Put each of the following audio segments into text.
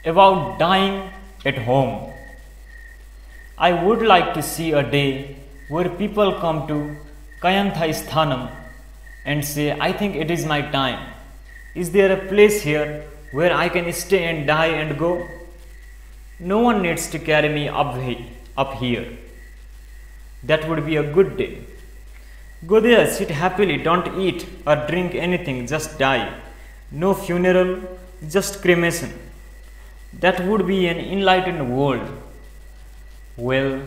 about dying at home. I would like to see a day where people come to Kayantha Sthanam and say, I think it is my time. Is there a place here where I can stay and die and go? No one needs to carry me up here. That would be a good day. Go there, sit happily, don't eat or drink anything, just die. No funeral, just cremation. That would be an enlightened world. Well,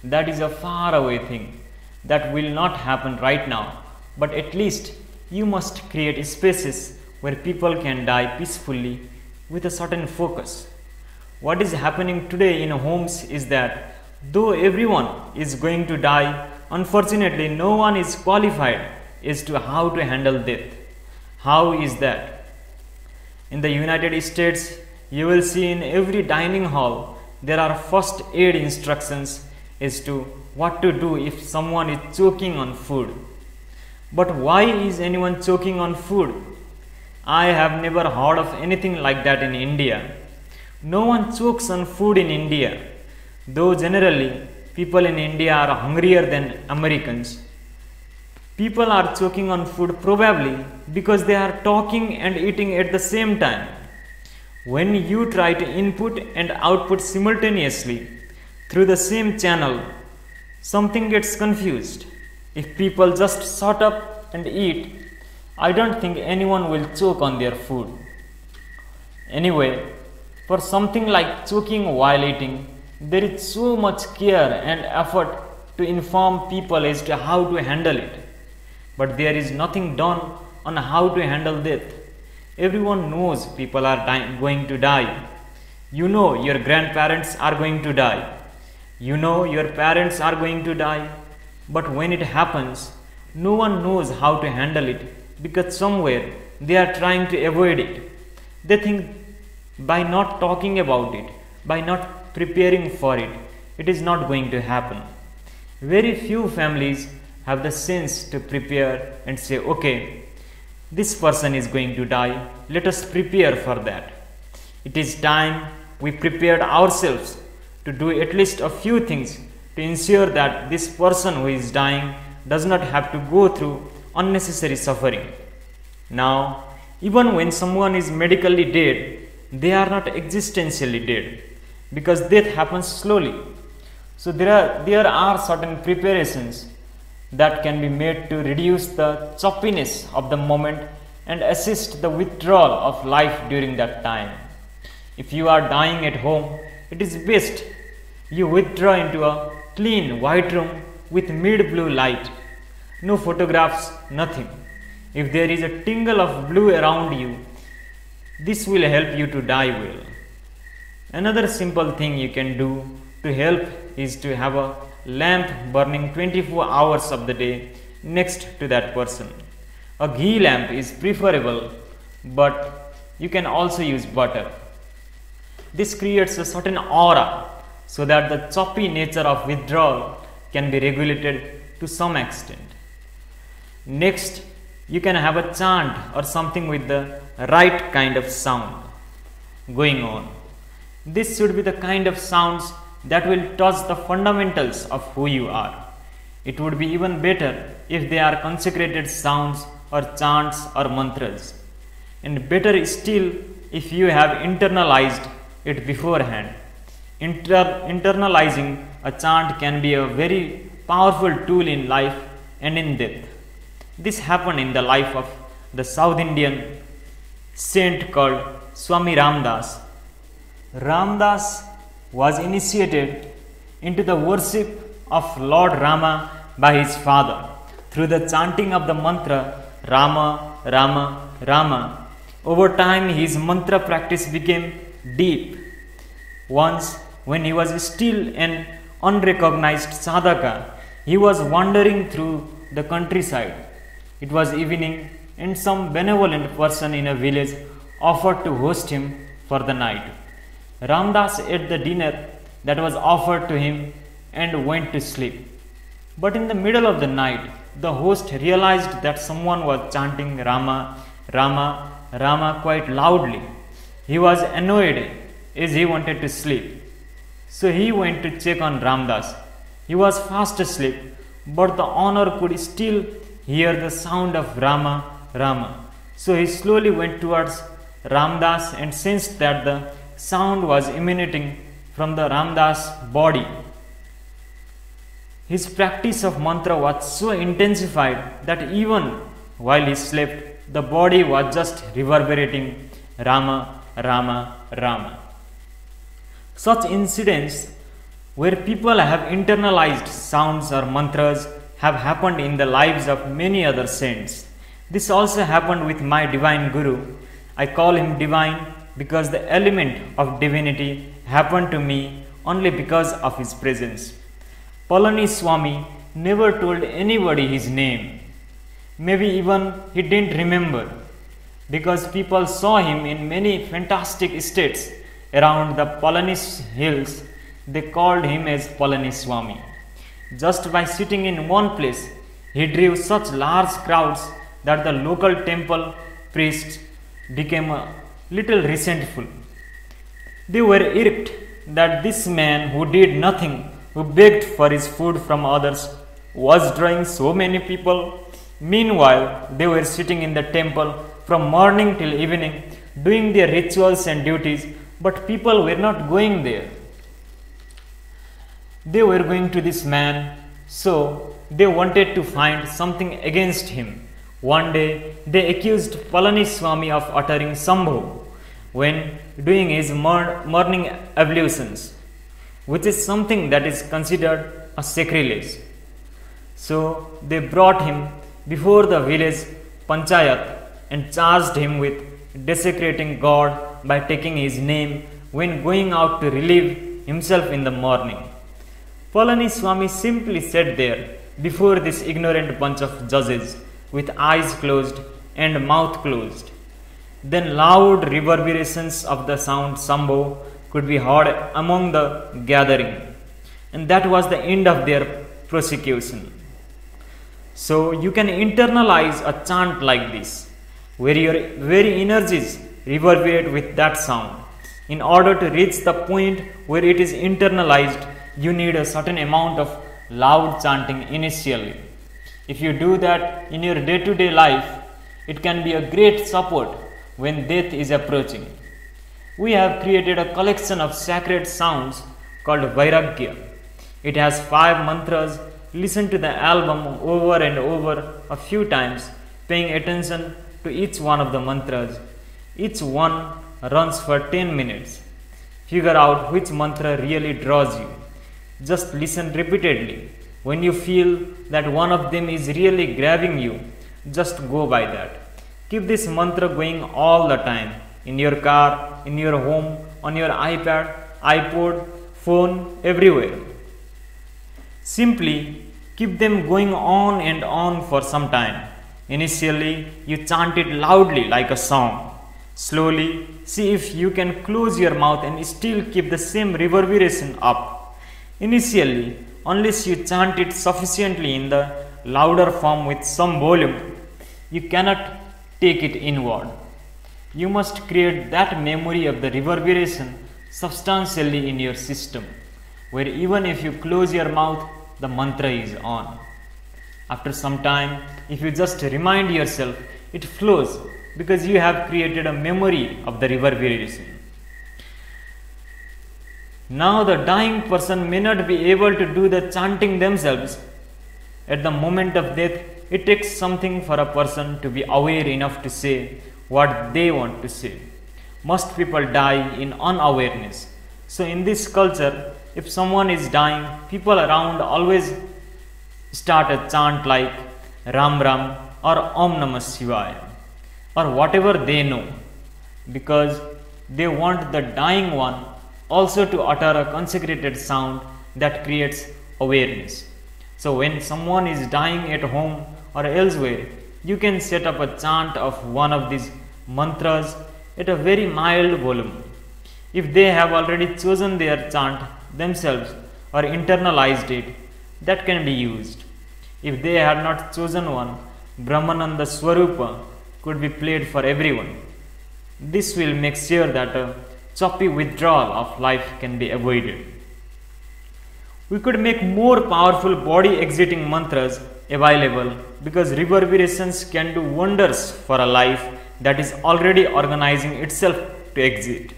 that is a faraway thing that will not happen right now, but at least you must create spaces where people can die peacefully with a certain focus. What is happening today in homes is that though everyone is going to die, unfortunately no one is qualified as to how to handle death. How is that? In the United States, you will see in every dining hall there are first aid instructions as to what to do if someone is choking on food. But why is anyone choking on food? I have never heard of anything like that in India. No one chokes on food in India, though generally people in India are hungrier than Americans. People are choking on food probably because they are talking and eating at the same time. When you try to input and output simultaneously through the same channel, something gets confused. If people just shut up and eat, I don't think anyone will choke on their food. Anyway, for something like choking while eating, there is so much care and effort to inform people as to how to handle it. But there is nothing done on how to handle death. Everyone knows people are going to die. You know your grandparents are going to die. You know your parents are going to die. But when it happens, no one knows how to handle it because somewhere they are trying to avoid it. They think by not talking about it, by not preparing for it, it is not going to happen. Very few families have the sense to prepare and say, okay, this person is going to die, let us prepare for that. It is time we prepared ourselves to do at least a few things to ensure that this person who is dying does not have to go through unnecessary suffering. Now, even when someone is medically dead, they are not existentially dead because death happens slowly. So there are certain preparations that can be made to reduce the choppiness of the moment and assist the withdrawal of life during that time. If you are dying at home, it is best you withdraw into a clean white room with mid-blue light. No photographs, nothing. If there is a tingle of blue around you, this will help you to die well. Another simple thing you can do to help is to have a lamp burning 24 hours of the day next to that person. A ghee lamp is preferable, but you can also use butter. This creates a certain aura so that the choppy nature of withdrawal can be regulated to some extent. Next, you can have a chant or something with the right kind of sound going on. This should be the kind of sounds that will touch the fundamentals of who you are. It would be even better if they are consecrated sounds or chants or mantras. And better still if you have internalized it beforehand. Internalizing a chant can be a very powerful tool in life and in death. This happened in the life of the South Indian saint called Swami Ramdas. Ramdas was initiated into the worship of Lord Rama by his father through the chanting of the mantra Rama, Rama, Rama. Over time, his mantra practice became deep. Once, when he was still an unrecognized sadhaka, he was wandering through the countryside. It was evening, and some benevolent person in a village offered to host him for the night. Ramdas ate the dinner that was offered to him and went to sleep. But in the middle of the night, the host realized that someone was chanting Rama, Rama, Rama quite loudly. He was annoyed as he wanted to sleep. So he went to check on Ramdas. He was fast asleep, but the owner could still hear the sound of Rama, Rama. So he slowly went towards Ramdas and sensed that the sound was emanating from the Ramdas body. His practice of mantra was so intensified that even while he slept, the body was just reverberating Rama, Rama, Rama. Such incidents where people have internalized sounds or mantras have happened in the lives of many other saints. This also happened with my divine guru. I call him divine because the element of divinity happened to me only because of his presence. Palani Swami never told anybody his name. Maybe even he didn't remember, because people saw him in many fantastic states around the Palani hills. They called him as Palani Swami. Just by sitting in one place, he drew such large crowds that the local temple priests became a little resentful. They were irked that this man who did nothing, who begged for his food from others, was drawing so many people. Meanwhile, they were sitting in the temple from morning till evening, doing their rituals and duties, but people were not going there. They were going to this man, so they wanted to find something against him. One day, they accused Palani Swami of uttering Sambho when doing his morning ablutions, which is something that is considered a sacrilege. So they brought him before the village panchayat and charged him with desecrating God by taking his name when going out to relieve himself in the morning. Palani Swami simply sat there before this ignorant bunch of judges with eyes closed and mouth closed. Then loud reverberations of the sound Sambho could be heard among the gathering, and that was the end of their prosecution. So you can internalize a chant like this, where your very energies reverberate with that sound. In order to reach the point where it is internalized, you need a certain amount of loud chanting initially. If you do that in your day-to-day life, it can be a great support when death is approaching. We have created a collection of sacred sounds called Vairagya. It has 5 mantras. Listen to the album over and over a few times, paying attention to each one of the mantras. Each one runs for 10 minutes. Figure out which mantra really draws you. Just listen repeatedly. When you feel that one of them is really grabbing you, just go by that. Keep this mantra going all the time, in your car, in your home, on your iPad, iPod, phone, everywhere. Simply keep them going on and on for some time. Initially, you chant it loudly like a song. Slowly, see if you can close your mouth and still keep the same reverberation up. Initially, unless you chant it sufficiently in the louder form with some volume, you cannot take it inward. You must create that memory of the reverberation substantially in your system, where even if you close your mouth, the mantra is on. After some time, if you just remind yourself, it flows because you have created a memory of the reverberation. Now the dying person may not be able to do the chanting themselves. At the moment of death, it takes something for a person to be aware enough to say what they want to say. Most people die in unawareness. So in this culture, if someone is dying, people around always start a chant like Ram Ram or Om Namah Shivaya or whatever they know, because they want the dying one also to utter a consecrated sound that creates awareness. So when someone is dying at home or elsewhere, you can set up a chant of one of these mantras at a very mild volume. If they have already chosen their chant themselves or internalized it, that can be used. If they had not chosen one, Brahmananda Swarupa could be played for everyone. This will make sure that a choppy withdrawal of life can be avoided. We could make more powerful body exiting mantras available because reverberations can do wonders for a life that is already organizing itself to exit.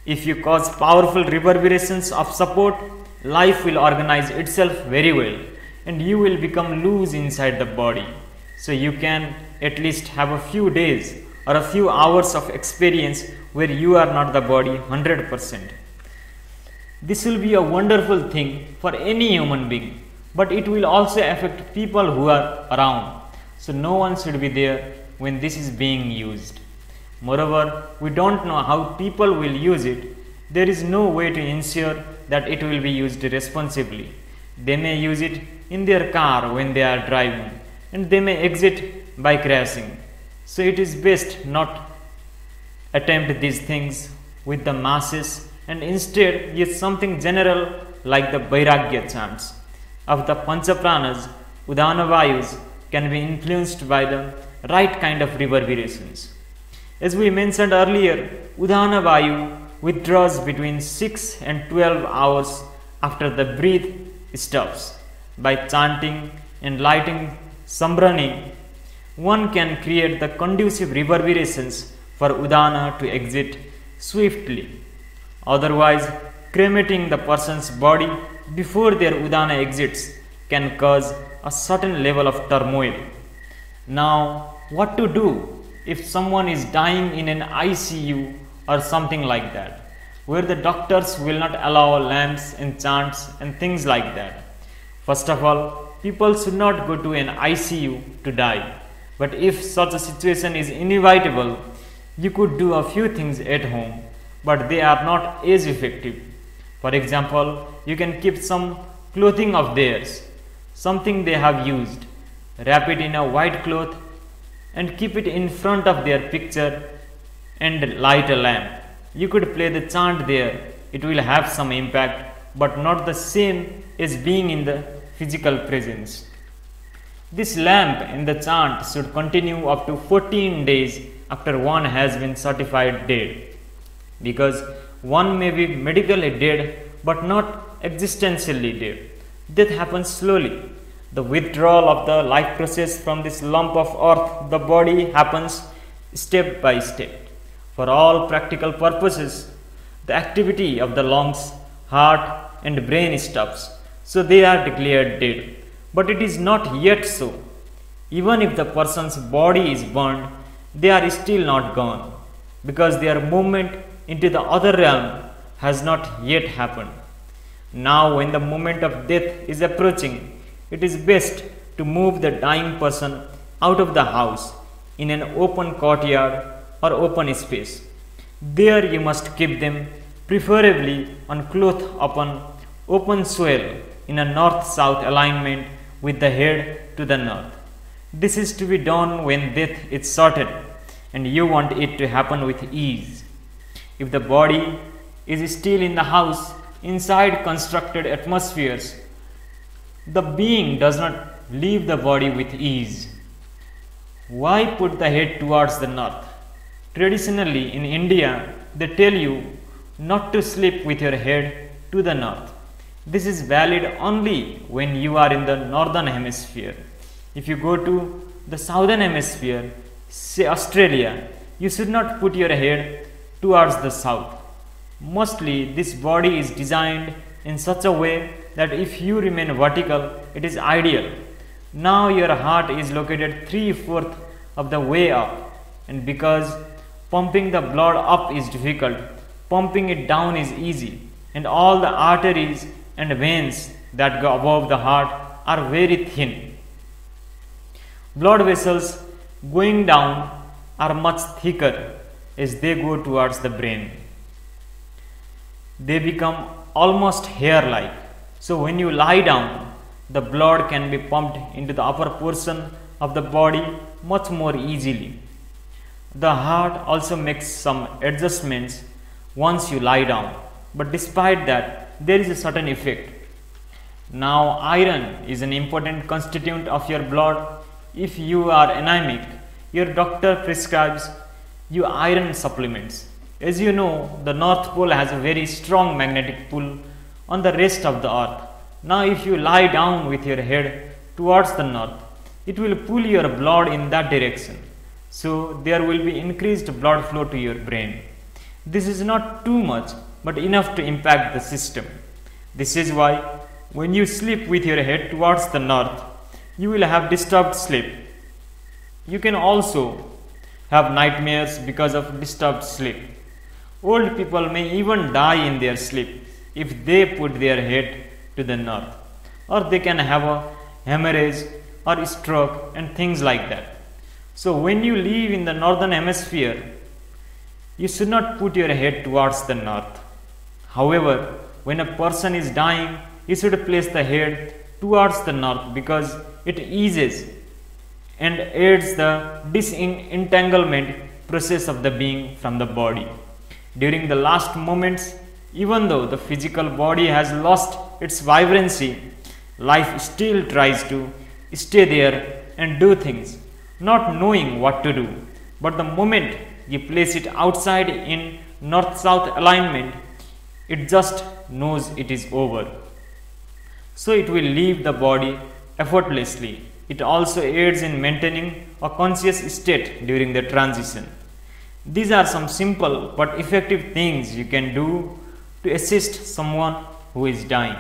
If you cause powerful reverberations of support, life will organize itself very well and you will become loose inside the body. So you can at least have a few days or a few hours of experience where you are not the body 100%. This will be a wonderful thing for any human being, but it will also affect people who are around. So no one should be there when this is being used. Moreover, we don't know how people will use it. There is no way to ensure that it will be used responsibly. They may use it in their car when they are driving, and they may exit by crashing. So it is best not attempt these things with the masses and instead use something general like the Vairagya chants. Of the Panchapranas, Udana Vayus can be influenced by the right kind of reverberations. As we mentioned earlier, Udana Vayu withdraws between 6 and 12 hours after the breath stops. By chanting and lighting Sambrani, one can create the conducive reverberations for Udana to exit swiftly. Otherwise, cremating the person's body before their Udana exits can cause a certain level of turmoil. Now, what to do if someone is dying in an ICU or something like that, where the doctors will not allow lamps and chants and things like that? First of all, people should not go to an ICU to die. But if such a situation is inevitable, you could do a few things at home, but they are not as effective. For example, you can keep some clothing of theirs, something they have used, wrap it in a white cloth and keep it in front of their picture and light a lamp. You could play the chant there. It will have some impact, but not the same as being in the physical presence. This lamp and the chant should continue up to 14 days after one has been certified dead, because one may be medically dead but not existentially dead. Death happens slowly. The withdrawal of the life process from this lump of earth, the body, happens step by step. For all practical purposes, the activity of the lungs, heart and brain stops, so they are declared dead. But it is not yet so. Even if the person's body is burned, they are still not gone, because their movement into the other realm has not yet happened. Now, when the moment of death is approaching, it is best to move the dying person out of the house in an open courtyard or open space. There you must keep them, preferably on cloth upon open soil in a north-south alignment with the head to the north. This is to be done when death is certain and you want it to happen with ease. If the body is still in the house inside constructed atmospheres, the being does not leave the body with ease. Why put the head towards the north? Traditionally in India, they tell you not to sleep with your head to the north. This is valid only when you are in the northern hemisphere. If you go to the southern hemisphere, say Australia, you should not put your head towards the south. Mostly this body is designed in such a way that if you remain vertical, it is ideal. Now your heart is located 3/4 of the way up, and because pumping the blood up is difficult, pumping it down is easy, and all the arteries and veins that go above the heart are very thin. Blood vessels going down are much thicker as they go towards the brain. They become almost hair-like. So when you lie down, the blood can be pumped into the upper portion of the body much more easily. The heart also makes some adjustments once you lie down, but despite that, there is a certain effect. Now, iron is an important constituent of your blood. If you are anemic, your doctor prescribes you iron supplements. As you know, the North Pole has a very strong magnetic pull on the rest of the earth. Now, if you lie down with your head towards the north, it will pull your blood in that direction. So, there will be increased blood flow to your brain. This is not too much, but enough to impact the system. This is why when you sleep with your head towards the north, you will have disturbed sleep. You can also have nightmares because of disturbed sleep. Old people may even die in their sleep if they put their head to the north, or they can have a hemorrhage or stroke and things like that. So, when you live in the northern hemisphere, you should not put your head towards the north. However, when a person is dying, you should place the head towards the north because it eases and aids the disentanglement process of the being from the body. During the last moments, even though the physical body has lost its vibrancy, life still tries to stay there and do things, not knowing what to do. But the moment you place it outside in north-south alignment, it just knows it is over. So it will leave the body effortlessly. It also aids in maintaining a conscious state during the transition. These are some simple but effective things you can do to assist someone who is dying.